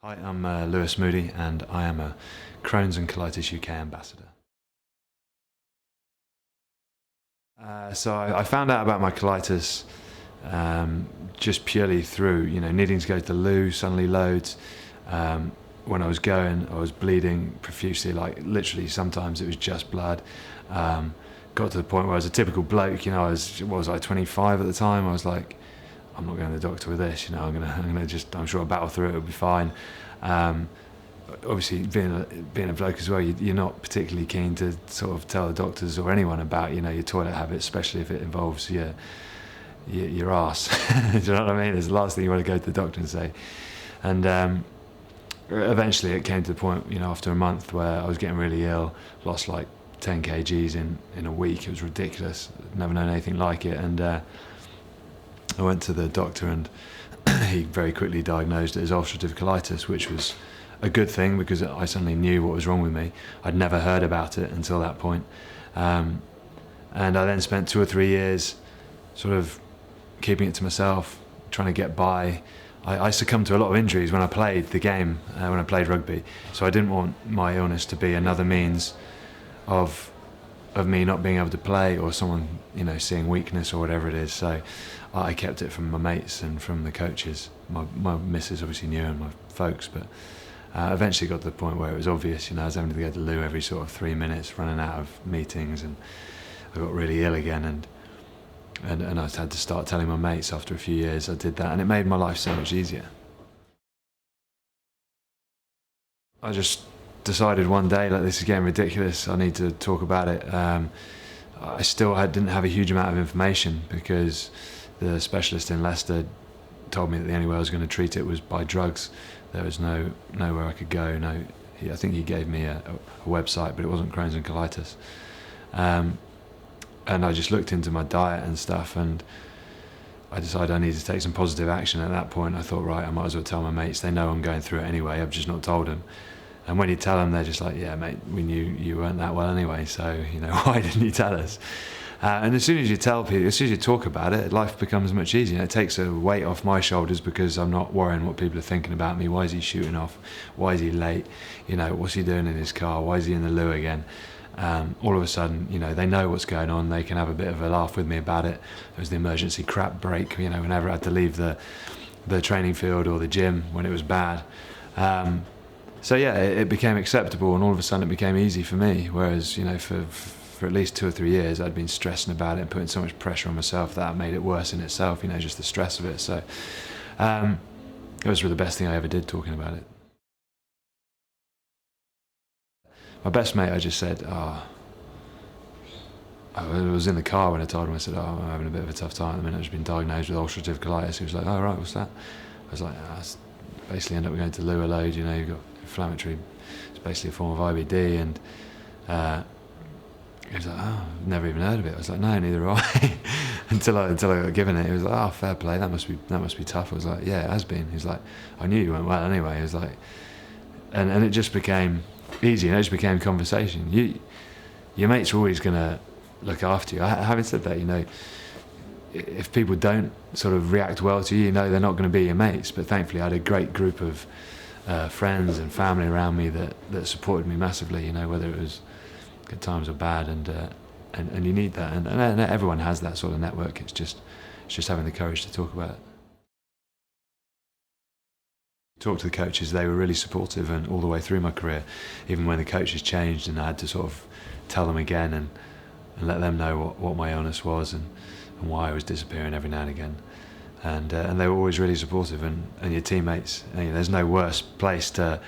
Hi, I'm Moody, and I am a Crohn's and Colitis UK ambassador. So I found out about my colitis just purely through, needing to go to the loo suddenly loads. When I was going, I was bleeding profusely, like literally sometimes it was just blood. Got to the point where I was a typical bloke, I was, 25 at the time. I was like, I'm not going to the doctor with this, I'm sure I'll battle through it, it'll be fine. Obviously, being a bloke as well, you're not particularly keen to sort of tell the doctors or anyone about, your toilet habits, especially if it involves your arse. Do you know what I mean? It's the last thing you want to go to the doctor and say. And eventually it came to the point, after a month where I was getting really ill, lost like 10 kgs in a week. It was ridiculous. I'd never known anything like it. And I went to the doctor, and he very quickly diagnosed it as ulcerative colitis, which was a good thing because I suddenly knew what was wrong with me. I'd never heard about it until that point. And I then spent 2 or 3 years sort of keeping it to myself, trying to get by. I succumbed to a lot of injuries when I played the game, when I played rugby. So I didn't want my illness to be another means of me not being able to play, or someone, seeing weakness or whatever it is. So I kept it from my mates and from the coaches. My missus obviously knew, and my folks, but eventually got to the point where it was obvious. I was having to go to the loo every sort of 3 minutes, running out of meetings, and I got really ill again, and I had to start telling my mates. After a few years I did that, and it made my life so much easier. I just decided one day, like, this is getting ridiculous, I need to talk about it. I still didn't have a huge amount of information because the specialist in Leicester told me that the only way I was going to treat it was by drugs. There was nowhere I could go. I think he gave me a website, but it wasn't Crohn's and Colitis. And I just looked into my diet and stuff, and I decided I needed to take some positive action. At that point I thought, right, I might as well tell my mates. They know I'm going through it anyway, I've just not told them. And when you tell them, they're just like, yeah mate, we knew you weren't that well anyway, so why didn't you tell us? And as soon as you tell people, as soon as you talk about it, life becomes much easier. It takes a weight off my shoulders because I'm not worrying what people are thinking about me. Why is he shooting off? Why is he late? What's he doing in his car? Why is he in the loo again? All of a sudden, they know what's going on. They can have a bit of a laugh with me about it. There was the emergency crap break, whenever I had to leave the training field or the gym when it was bad. So yeah, it became acceptable, and all of a sudden it became easy for me. Whereas, for at least 2 or 3 years, I'd been stressing about it and putting so much pressure on myself that made it worse in itself, just the stress of it. So it was really the best thing I ever did, talking about it. My best mate, I just said, I was in the car when I told him. I said, I'm having a bit of a tough time at the minute. I've just been diagnosed with ulcerative colitis. He was like, oh right, what's that? I was like, basically end up going to the loo a load. You've got inflammatory, it's basically a form of IBD, and he was like, oh, I've never even heard of it. I was like, no, neither have I. until I got given it. He was like, oh, fair play, that must be tough. I was like, yeah, it has been. He was like, I knew you weren't well anyway. He was like, and it just became easy, it just became conversation. Your mates are always going to look after you. Having said that, if people don't sort of react well to you, they're not going to be your mates. But thankfully I had a great group of friends and family around me that supported me massively, whether it was good times or bad, and you need that, and everyone has that sort of network. It's just having the courage to talk about it. Talk to the coaches, they were really supportive, and all the way through my career, even when the coaches changed and I had to sort of tell them again and let them know what my illness was and why I was disappearing every now and again. And they were always really supportive, and your teammates, there's no worse place to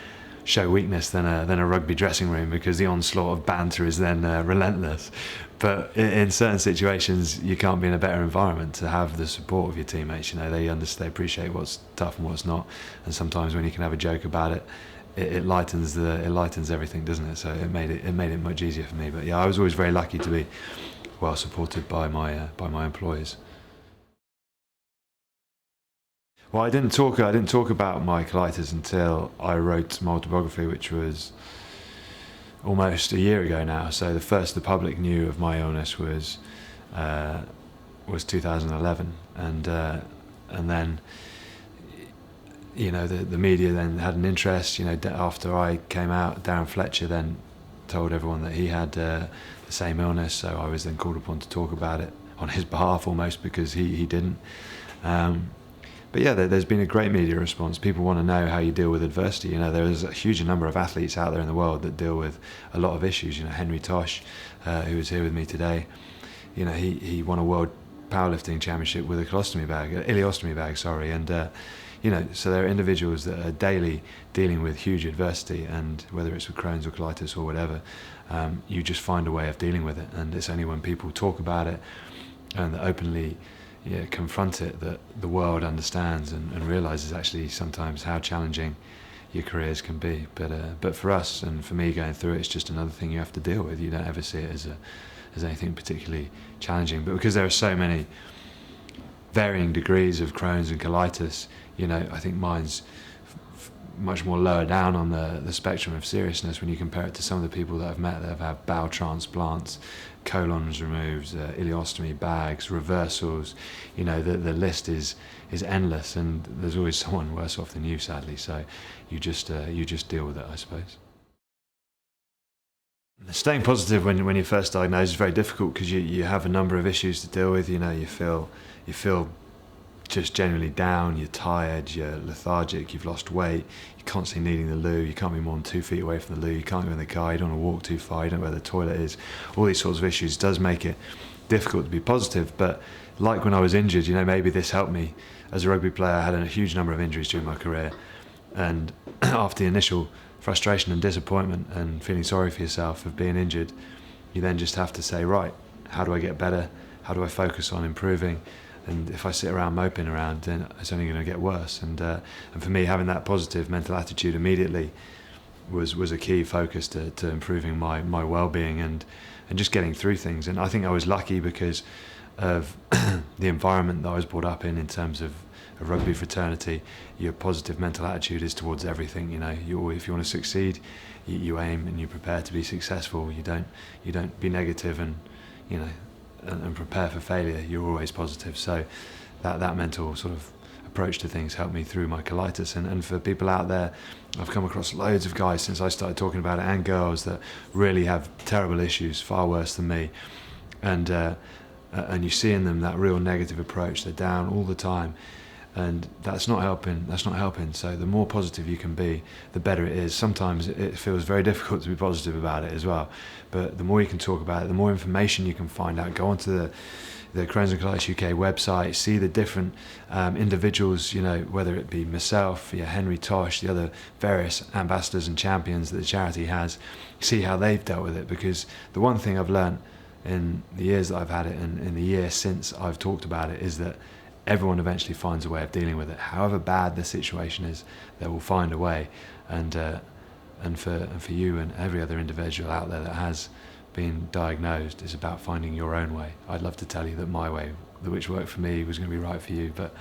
show weakness than a rugby dressing room, because the onslaught of banter is then relentless. But in certain situations you can't be in a better environment to have the support of your teammates. They appreciate what's tough and what's not, and sometimes when you can have a joke about it, it lightens everything, doesn't it? So it made it much easier for me. But yeah, I was always very lucky to be well supported by my employers. Well, I didn't talk about my colitis until I wrote my autobiography, which was almost a year ago now. So the public knew of my illness was 2011, and then the media then had an interest. After I came out, Darren Fletcher then told everyone that he had the same illness, so I was then called upon to talk about it on his behalf almost, because he didn't. But yeah, there's been a great media response. People want to know how you deal with adversity. There's a huge number of athletes out there in the world that deal with a lot of issues. Henry Tosh, who was here with me today, he won a world powerlifting championship with a ileostomy bag, and so there are individuals that are daily dealing with huge adversity, and whether it's with Crohn's or colitis or whatever, you just find a way of dealing with it. And it's only when people talk about it and openly confront it that the world understands and realizes actually sometimes how challenging your careers can be. But for us and for me going through it, it's just another thing you have to deal with. You don't ever see it as anything particularly challenging. But because there are so many varying degrees of Crohn's and colitis, I think mine's much more lower down on the spectrum of seriousness when you compare it to some of the people that I've met that have had bowel transplants, colons removed, ileostomy bags, reversals. The list is endless, and there's always someone worse off than you, sadly. So you just deal with it, I suppose. Staying positive when you're first diagnosed is very difficult, because you have a number of issues to deal with. You feel just generally down, you're tired, you're lethargic, you've lost weight, you're constantly needing the loo, you can't be more than 2 feet away from the loo, you can't go in the car, you don't want to walk too far, you don't know where the toilet is. All these sorts of issues does make it difficult to be positive. But like when I was injured, maybe this helped me. As a rugby player, I had a huge number of injuries during my career, and after the initial frustration and disappointment and feeling sorry for yourself of being injured, you then just have to say, right, how do I get better? How do I focus on improving? And if I sit around moping around, then it's only going to get worse. And for me, having that positive mental attitude immediately was a key focus to improving my well-being and just getting through things. And I think I was lucky because of the environment that I was brought up in terms of a rugby fraternity. Your positive mental attitude is towards everything. If you want to succeed, you aim and you prepare to be successful. You don't be negative and prepare for failure. You're always positive. So that mental sort of approach to things helped me through my colitis. And for people out there, I've come across loads of guys since I started talking about it, and girls that really have terrible issues, far worse than me. And you see in them that real negative approach. They're down all the time, and that's not helping. So the more positive you can be, the better it is. Sometimes it feels very difficult to be positive about it as well, but the more you can talk about it, the more information you can find out. Go onto the Crohn's and Colitis UK website, see the different individuals, whether it be myself, Henry Tosh, the other various ambassadors and champions that the charity has, see how they've dealt with it. Because the one thing I've learned in the years that I've had it, and in the year since I've talked about it, is that everyone eventually finds a way of dealing with it. However bad the situation is, they will find a way. And for you and every other individual out there that has been diagnosed, it's about finding your own way. I'd love to tell you that my way, which worked for me, was going to be right for you, but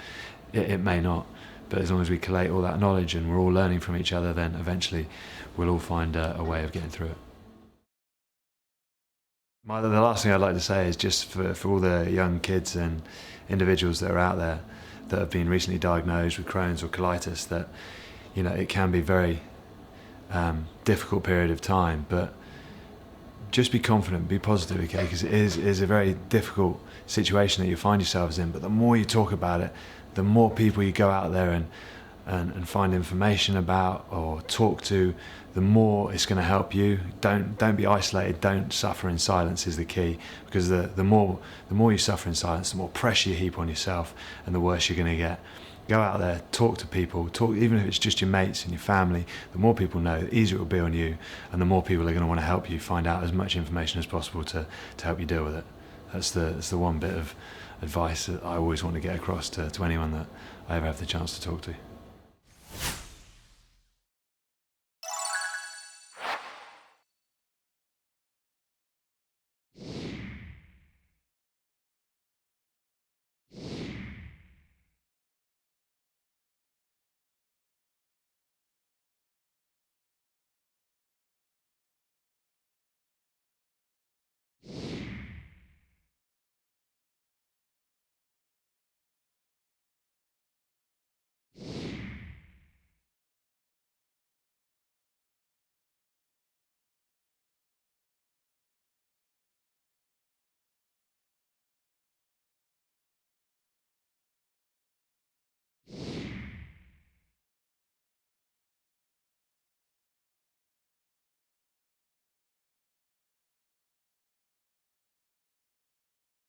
it may not. But as long as we collate all that knowledge and we're all learning from each other, then eventually we'll all find a way of getting through it. The last thing I'd like to say is just for all the young kids and individuals that are out there that have been recently diagnosed with Crohn's or colitis, that it can be a very difficult period of time, but just be confident, be positive, okay? Because it is a very difficult situation that you find yourselves in. But the more you talk about it, the more people you go out there and find information about or talk to, the more it's going to help you. Don't be isolated. Don't suffer in silence is the key, because the more you suffer in silence, the more pressure you heap on yourself, and the worse you're going to get. Go out there, talk to people, even if it's just your mates and your family. The more people know, the easier it will be on you, and the more people are going to want to help you find out as much information as possible to help you deal with it. That's the one bit of advice that I always want to get across to anyone that I ever have the chance to talk to.